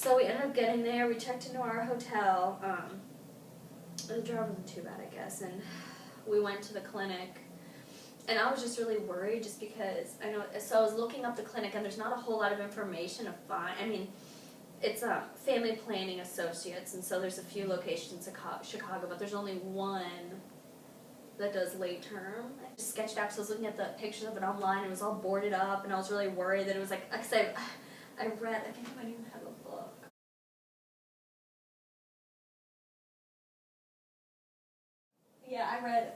So we ended up getting there, we checked into our hotel. The drive wasn't too bad, I guess, and we went to the clinic. And I was just really worried just because so I was looking up the clinic and there's not a whole lot of information to find. I mean, it's Family Planning Associates, and so there's a few locations in Chicago, but there's only one that does late term. I just sketched out because I was looking at the pictures of it online. It was all boarded up, and I was really worried that it was like, because I read, I think I might even have a book. Yeah, I read,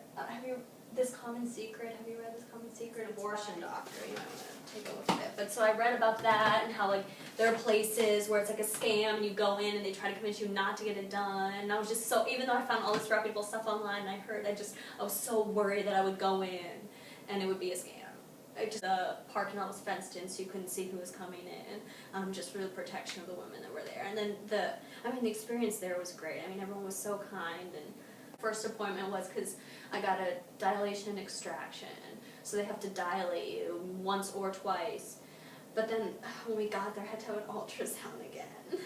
This Common Secret. Have you read This Common Secret? Abortion Doctor. You might want to take a look at it. But so I read about that and how, like, there are places where it's like a scam and you go in and they try to convince you not to get it done. And I was just so, even though I found all this reputable stuff online and I was so worried that I would go in and it would be a scam. The parking lot was fenced in so you couldn't see who was coming in, just for the protection of the women that were there. And then the experience there was great. I mean, everyone was so kind. And first appointment was because I got a dilation and extraction, so they have to dilate you once or twice. But then when we got there, I had to have an ultrasound again,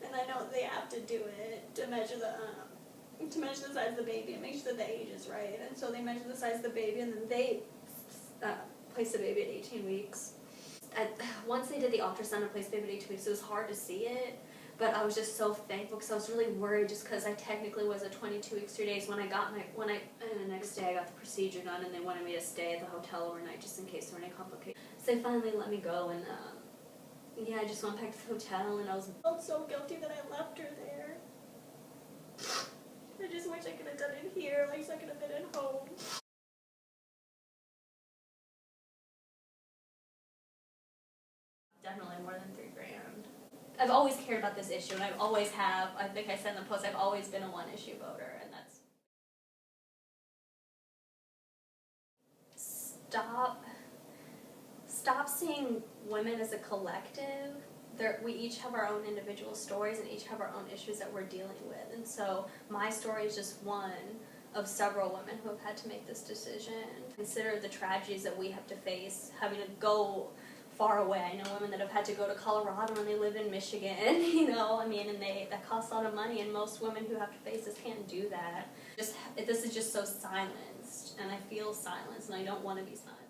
and I know they have to do it to measure the size of the baby and make sure that the age is right. And so they measure the size of the baby, and then they place the baby at 18 weeks. Once they did the ultrasound and placed the baby at 18 weeks, it was hard to see it. But I was just so thankful because I was really worried just because I technically was at 22 weeks, 3 days and the next day I got the procedure done and they wanted me to stay at the hotel overnight just in case there were any complications. So they finally let me go and I just went back to the hotel and I felt so guilty that I left her there. I just wish I could have done it here, like so I could have been at home. Definitely more than $3,000. I've always cared about this issue, and I always have. I think I said in the post, I've always been a one-issue voter, and that's stop seeing women as a collective. We each have our own individual stories and each have our own issues that we're dealing with, and so my story is just one of several women who have had to make this decision. Consider the tragedies that we have to face, having to go far away. I know women that have had to go to Colorado and they live in Michigan, and that costs a lot of money, and most women who have to face this can't do that. This is just so silenced, and I feel silenced, and I don't want to be silenced.